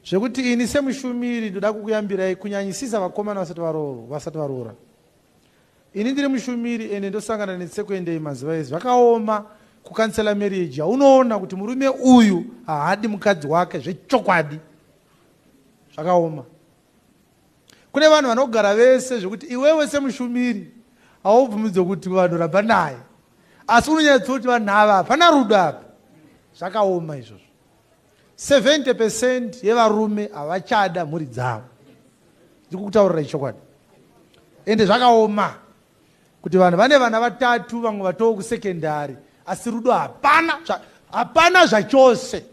zvekuti ini semushumiri ndoda kukuyambirai kunyanyisisa vakomana vasati varoora. Ini ndiri mushumiri ende ndosangana netsekwendei mazuva ezi vakaoma kukansela marriage. Unoona kuti murume uyu haadi mukadzi wake zvechokwadi. Zvakaoma. Kune vanhu vanogara vese zvekuti iwewe semushumiri haubvumidze kuti vanhu ramba naye. Asi unonyatsa kuti vanhu ava hapana rudo apa. Zvakaoma izvozvo. 70% yevarume havachada mhuri dzavo. Ndiri kutaurira chokwadi. Ende zvakaoma kuti vanhu vane vana vatatu vamwe vatoo kusekendari asi rudo hapana zvachose.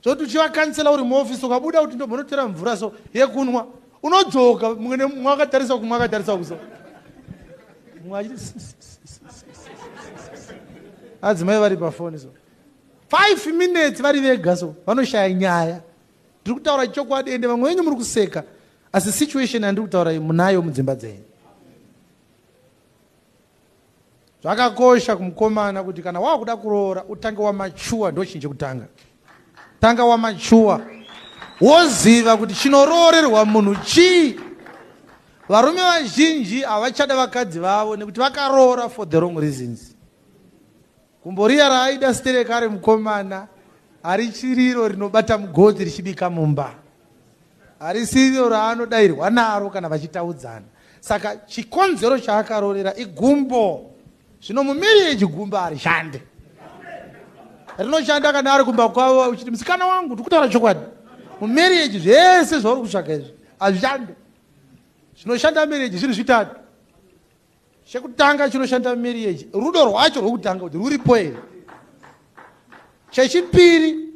Zvokuti uchivakansela uri muofisi ukabuda kuti ndombonotora mvura so yekunwa unodzoka mumwe mwakatarisa kumwe akatarisa kuso. Adzimai vari pafoni so 5 minutes vari vega so vanoshaya nyaya. Ndiri kutaura chokwadi ende vamwe venyu muri kuseka asi situation yandiri kutaura munayo mudzimba dzenyu. Zvakakosha kumukomana kuti kana wakuda kuroora utange wamachuwa ndo chinje kutanga. Tanga wamachuwa. Woziva kuti chinoroorerwa munhu chii. Varume vazhinji havachada vakadzi vavo nekuti vakaroora for the wrong reasons. Kumboriya raaida Stereka ari mukomana harichiriro rinobata mugodhi richibika mumba. Harisiro raanodairwa naro kana vachitaudzana. Saka chikonzero chaakaroorera igumbo. Zvino mumarriage gumbo harishande. Rinoshanda kana ari kumba kwavo uchiti musikana wangu ndikutaura chokwadi. Mumarriage zvese zvauri kutsvaka izvi hazvishande. Zvinoshanda marriage zvinhu zvitatu. Chekutanga chinoshanda marriage rudo rwacho rwokutanga kuti ruripo here. Chechipiri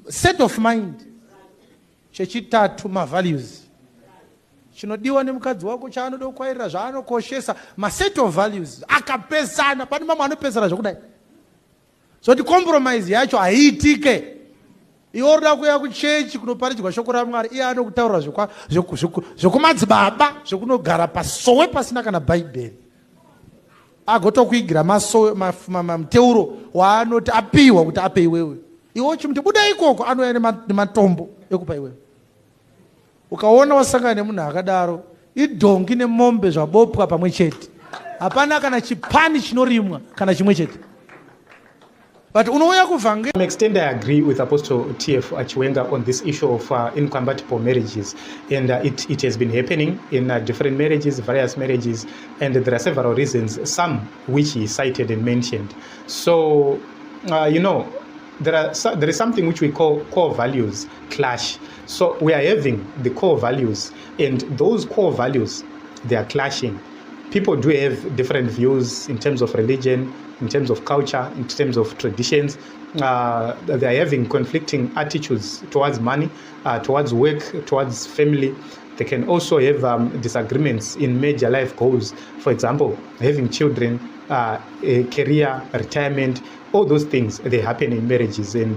set of mind. Chechitatu mavalues. Chinodiwa nemukadzi wako chaanoda kukwairira zvaanokoshesa maset of values akapesana. Pane mamwe anopesana zvokudai. Zoti compromise yacho haiitike. Iwe unoda kuuya kuchechi kunoparidzwa shoko raMwari iye anokutaurira zvokumadzibaba zvokunogara pasowe pasina kana bhaibheri. Agotokuigira muteuro waanoti apiwa kuti ape iwewe. Iwe chimuti buda ikoko anouya nematombo ekupa iwewe. Ukaona wasangana nemunhu akadaro idhongi nemombe zvabopwa pamwe chete. Hapana kana chipani chinorimwa kana chimwe chete. But to some extent, I agree with Apostle T.F. Chiwenga on this issue of incompatible marriages. And it has been happening in different marriages, various marriages, and there are several reasons, some which he cited and mentioned. So, there is something which we call core values clash. So we are having the core values, and those core values, they are clashing. People do have different views in terms of religion, in terms of culture, in terms of traditions. They are having conflicting attitudes towards money, towards work, towards family. They can also have disagreements in major life goals. For example, having children, a career, retirement, all those things, they happen in marriages, and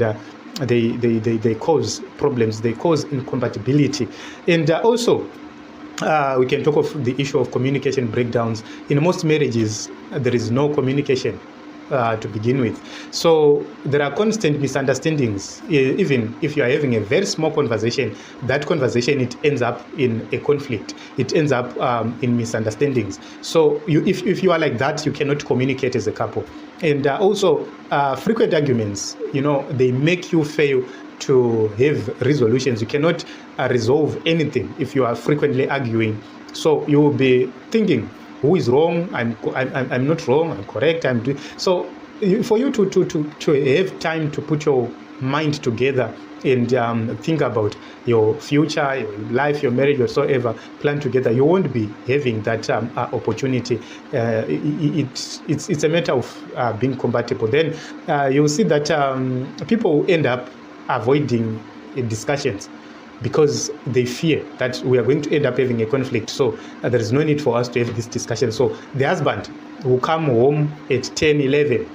they cause problems, they cause incompatibility. And also, we can talk of the issue of communication breakdowns. In most marriages, there is no communication to begin with. So there are constant misunderstandings. Even if you are having a very small conversation, that conversation, it ends up in a conflict. It ends up in misunderstandings. So if you are like that, you cannot communicate as a couple. And also, frequent arguments, they make you fail to have resolutions. You cannot resolve anything if you are frequently arguing. So you will be thinking, who is wrong? I'm not wrong. I'm correct. I'm doing. So for you to have time to put your mind together and think about your future, your life, your marriage, whatsoever, plan together, you won't be having that opportunity. It's a matter of being compatible. Then you'll see that people end up avoiding discussions because they fear that we are going to end up having a conflict. So there is no need for us to have this discussion. So the husband will come home at 10, 11,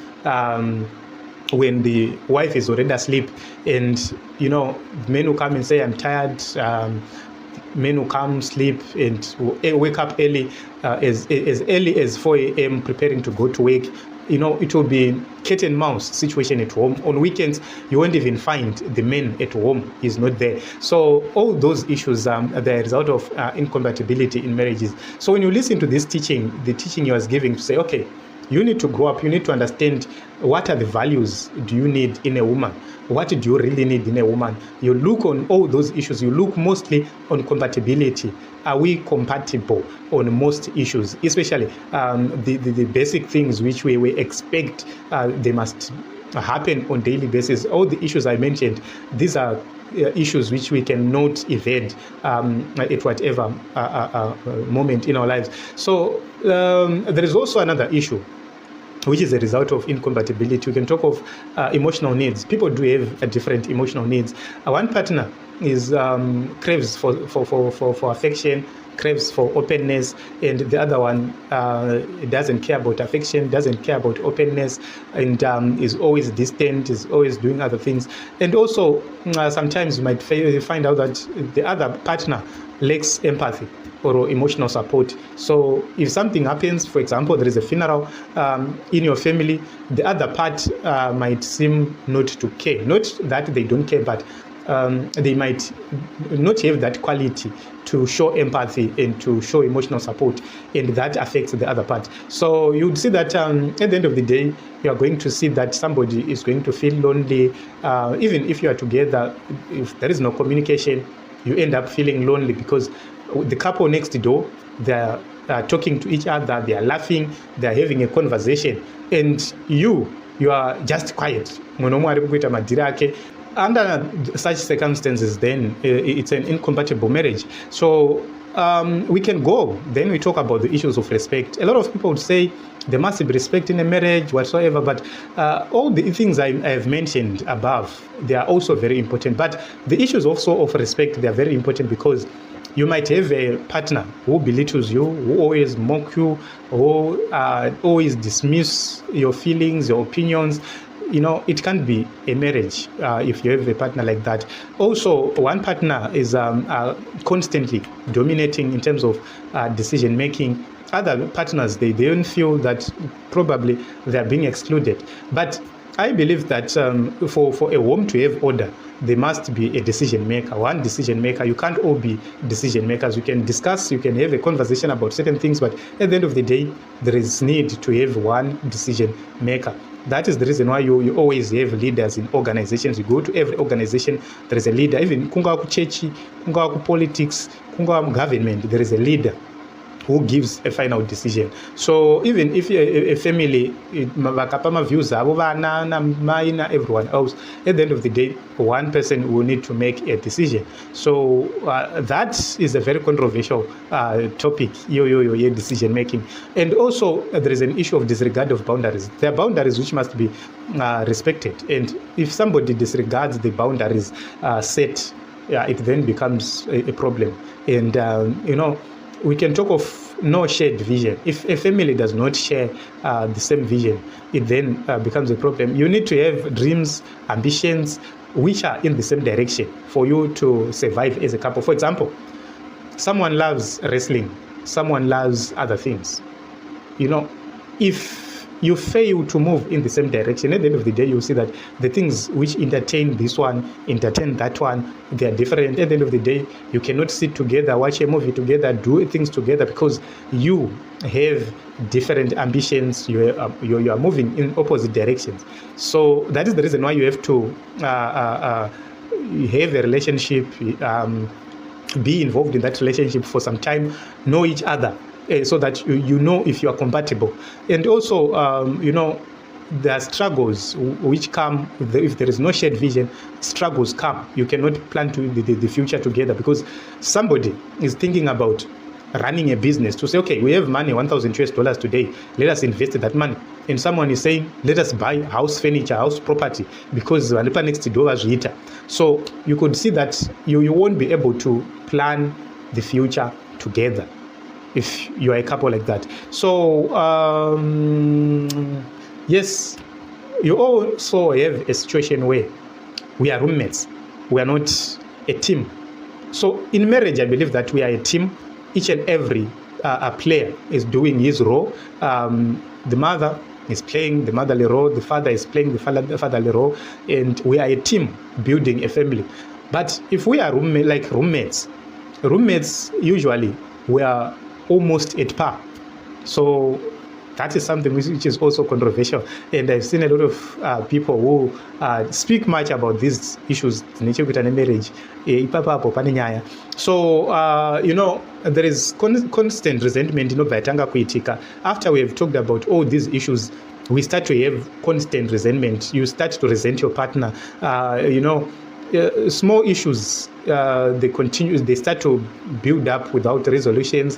when the wife is already asleep, and men will come and say, I'm tired. Men will come, sleep, and wake up early, as early as 4 a.m. preparing to go to work. it will be cat and mouse situation at home. On weekends, you won't even find the man at home. He's not there. So all those issues are the result of incompatibility in marriages. So when you listen to this teaching, the teaching he was giving to say, okay, you need to grow up, you need to understand what are the values do you need in a woman, what do you really need in a woman. You look on all those issues, you look mostly on compatibility. Are we compatible on most issues, especially the basic things which we expect they must happen on daily basis. All the issues I mentioned, these are issues which we cannot evade at whatever moment in our lives. So there is also another issue which is a result of incompatibility. We can talk of emotional needs. People do have different emotional needs. One partner is craves for affection, craves for openness, and the other one doesn't care about affection, doesn't care about openness, and is always distant, is always doing other things. And also sometimes you might find out that the other partner lacks empathy or emotional support. So if something happens, for example, there is a funeral in your family, the other part might seem not to care. Not that they don't care, but they might not have that quality to show empathy and to show emotional support, and that affects the other part. So you'd see that at the end of the day, you are going to see that somebody is going to feel lonely. Even if you are together, if there is no communication, you end up feeling lonely because the couple next door, they're talking to each other, they are laughing, they are having a conversation, and you are just quiet. Under such circumstances, then it's an incompatible marriage. So we can go, then we talk about the issues of respect. A lot of people would say there must be respect in a marriage, whatsoever, but all the things I have mentioned above, they are also very important. But the issues also of respect, they are very important because you might have a partner who belittles you, who always mock you, who always dismiss your feelings, your opinions. It can't be a marriage if you have a partner like that. Also, one partner is constantly dominating in terms of decision making. Other partners, they don't feel that probably they're being excluded. But I believe that for a home to have order, there must be a decision maker, one decision maker. You can't all be decision makers. You can discuss, you can have a conversation about certain things, but at the end of the day, there is need to have one decision maker. That is the reason why you always have leaders in organizations. You go to every organization, there is a leader. Even kunga ku church, kunga ku politics, kunga ku government, there is a leader who gives a final decision. So even if a family, vakapama views everyone else, at the end of the day, one person will need to make a decision. So that is a very controversial topic, your decision making. And also there is an issue of disregard of boundaries. There are boundaries which must be respected. And if somebody disregards the boundaries set, it then becomes a problem. And we can talk of no shared vision. If a family does not share the same vision, it then becomes a problem. You need to have dreams, ambitions, which are in the same direction for you to survive as a couple. For example, someone loves wrestling, someone loves other things. If you fail to move in the same direction, at the end of the day, you'll see that the things which entertain this one, entertain that one, they are different. At the end of the day, you cannot sit together, watch a movie together, do things together because you have different ambitions. You are moving in opposite directions. So that is the reason why you have to have a relationship, be involved in that relationship for some time, know each other, so that you know if you are compatible. And also, there are struggles which come if there is no shared vision. Struggles come. You cannot plan to the future together because somebody is thinking about running a business to say, okay, we have money, $1,000 today, let us invest that money. And someone is saying, let us buy house furniture, house property, because next door is later. So you could see that you won't be able to plan the future together if you are a couple like that. So yes, you also have a situation where we are roommates, we are not a team. So in marriage, I believe that we are a team. Each and every player is doing his role. The mother is playing the motherly role, the father is playing the fatherly role, and we are a team building a family. But if we are roommates usually we are almost at par. So that is something which is also controversial, and I've seen a lot of people who speak much about these issues in marriage. So there is constant resentment after we have talked about all these issues. We start to have constant resentment. You start to resent your partner. Small issues they start to build up without resolutions.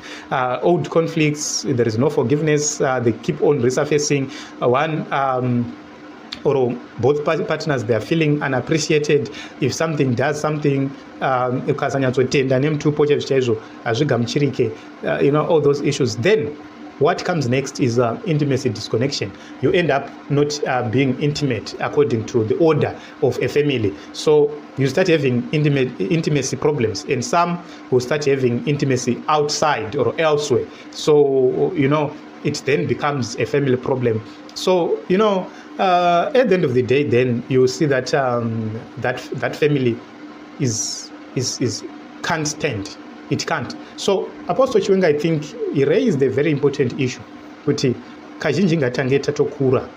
Old conflicts, there is no forgiveness, they keep on resurfacing. Or both partners, they are feeling unappreciated. If something does something, all those issues, then what comes next is intimacy disconnection. You end up not being intimate according to the order of a family. So you start having intimacy problems, and some will start having intimacy outside or elsewhere. So it then becomes a family problem. So at the end of the day, then you see that that family can't stand. It can't. So Apostle Chiwenga, I think he raised a very important issue. Kuti kazhinji ngatange tatokura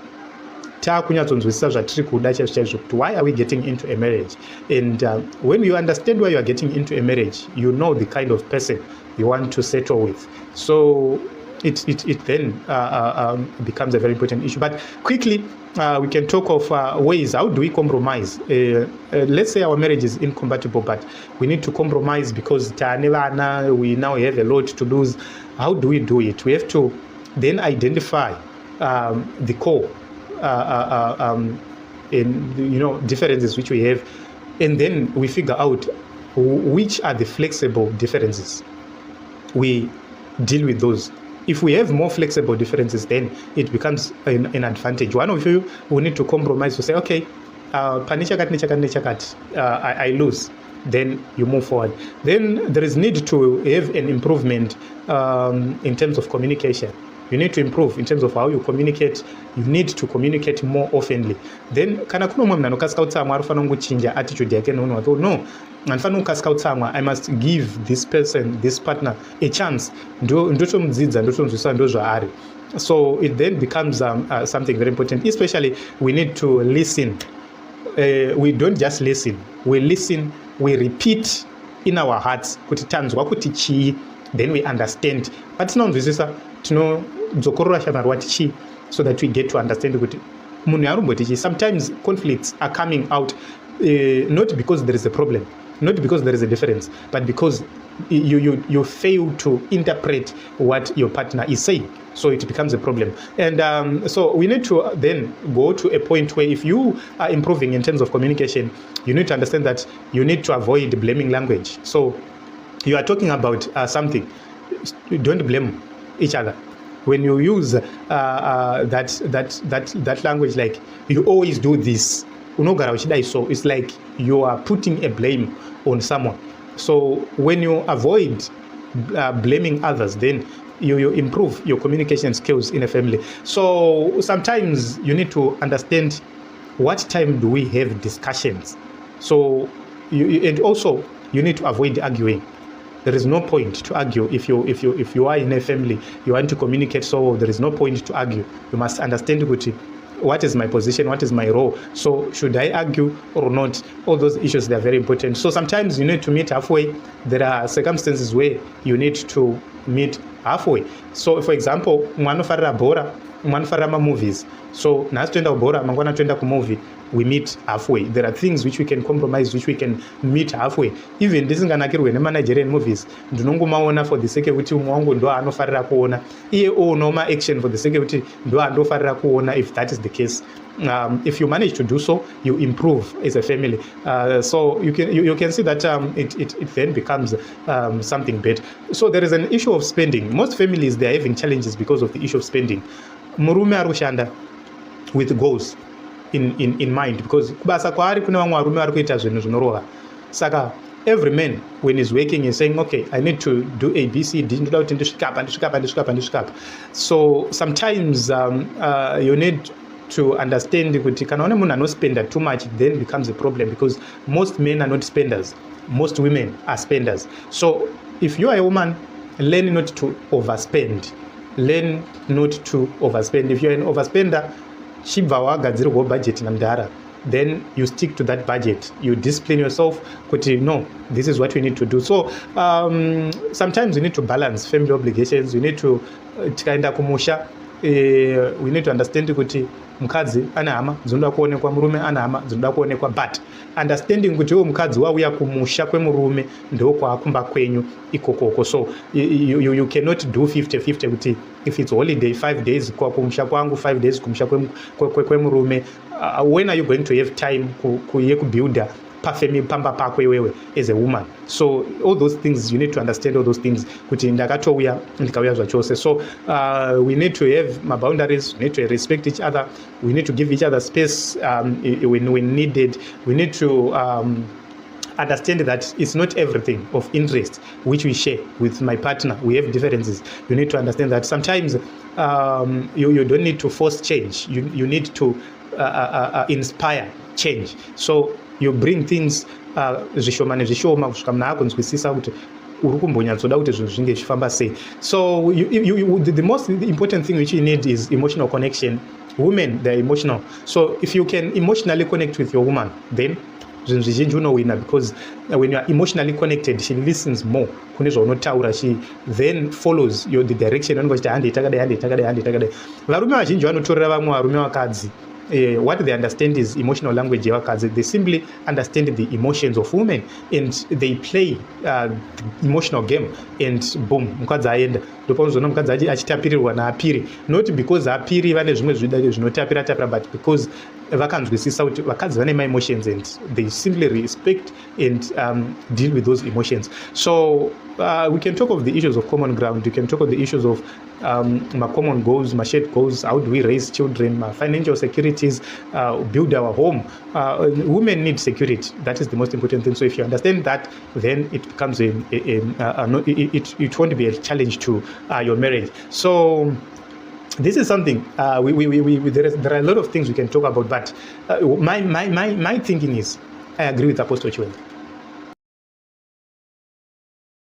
takunyatsonzwisisa zvatiri kuda chaizvo kuti why are we getting into a marriage, and when you understand why you are getting into a marriage, you know the kind of person you want to settle with. So it then becomes a very important issue. But quickly, we can talk of ways. How do we compromise? Let's say our marriage is incompatible, but we need to compromise because we now have a lot to lose. How do we do it? We have to then identify the core differences which we have, and then we figure out which are the flexible differences. We deal with those. If we have more flexible differences, then it becomes an advantage. One of you will need to compromise to say, okay, I lose. Then you move forward. Then there is need to have an improvement in terms of communication. You need to improve in terms of how you communicate. You need to communicate more oftenly. Then kana kuno mwe mnanokasika utsamwa arufana nguchinja attitude yake no, anfana ukasika utsamwa, I must give this person, this partner a chance. Ndotomdzidza ndotomzwisa ndo zvaari. So it then becomes something very important. Especially we need to listen. We don't just listen. We listen, we repeat in our hearts kuti tanzwa kuti chii, then we understand. But tinonzwisisa tinozokorora shamarwa tichi, so that we get to understand kuti munhu yarumboti chi. Sometimes conflicts are coming out not because there is a problem, not because there is a difference, but because you fail to interpret what your partner is saying. So it becomes a problem. And so we need to then go to a point where if you are improving in terms of communication, you need to understand that you need to avoid blaming language. So you are talking about something, don't blame each other. When you use that language, like you always do this, so it's like you are putting a blame on someone. So when you avoid blaming others, then you improve your communication skills in a family. So sometimes you need to understand what time do we have discussions. So and also you need to avoid arguing. There is no point to argue if you are in a family, you want to communicate, so there is no point to argue. You must understand what is my position, what is my role. So should I argue or not? All those issues, they are very important. So sometimes you need to meet halfway. There are circumstances where you need to meet halfway. So for example, mwanofarira bhora, mwanofarira movies. So nasi toenda kubhora, mangwana toenda kumovie. We meet halfway. There are things which we can compromise, which we can meet halfway. Even ndisinganakirwe nemanigerian movies, ndinongomaona for the sake of kuti mwangu ndo anofarira kuona. Iye noma action for the sake of kuti ndo andofarira kuona. If that is the case, if you manage to do so, you improve as a family. So you can see that it then becomes something better. So there is an issue of spending. Most families, they are having challenges because of the issue of spending. Murume arushanda with goals in mind, because kubasa kwaari kuna vamwe varume vari kuita zvinhu zvinorova. Saka every man, when he's working, is saying, okay, I need to do A, B, C, D, so sometimes you need to understand kuti kana one munhu anospenda too much, then becomes a problem, because most men are not spenders, most women are spenders. So if you are a woman, learn not to overspend. Learn not to overspend. If you're an overspender, chibva wagadzirwa budget namdara, then you stick to that budget. You discipline yourself, kuti no, this is what we need to do. So sometimes you need to balance family obligations. You need to tikaenda kumusha, we need to understand kuti mukadzi ana hama dzinoda kuonekwa, murume ana hama dzinoda kuonekwa, but understanding kuti uyo mukadzi wauya kumusha kwemurume ndo kwaakumba kwenyu ikokoko. So you cannot do 50-50 kuti if it's holiday 5 days kwa kumusha kwangu, 5 days kumusha kwemurume. When are you going to have time kubuilda pafemi pamba pakwe wewe as a woman? So all those things, you need to understand all those things kuti ndakatouya ndikauya zvachose. So we need to have my boundaries, we need to respect each other, we need to give each other space when needed. We need to understand that it's not everything of interest which we share with my partner. We have differences. You need to understand that sometimes you don't need to force change. You need to inspire change. So you bring things zvishoma nezvishoma kusvika munhu agonzwisisa kuti uri kumbonyatsoda kuti zvinhu zvinge zvichifamba sei. So the most important thing which you need is emotional connection. Women, they're emotional. So if you can emotionally connect with your woman, then zvinhu zvizhinji unowina, because when you are emotionally connected, she listens more kune zvaunotaura. She then follows the direction. Anongo chiti handi takadai. Varume vazhinji vanotorera vamwe varume vakadzi. What they understand is emotional language yevakadzi. They simply understand the emotions of women and they play the emotional game, and boom, mukadzi aenda. Ndopaunozona mukadzi achitapirirwa naapiri, not because apiri vane zvimwe zvinotapira, but because vakanzwisisa kuti vakadzi vane ma-emotions and they simply respect and deal with those emotions. So we can talk of the issues of common ground. We can talk of the issues of my common goals, my shared goals. How do we raise children? My financial securities, build our home. Women need security. That is the most important thing. So if you understand that, then it becomes it won't be a challenge to your marriage. So this is something there are a lot of things we can talk about, but my thinking is, I agree with Apostle Chiwenga.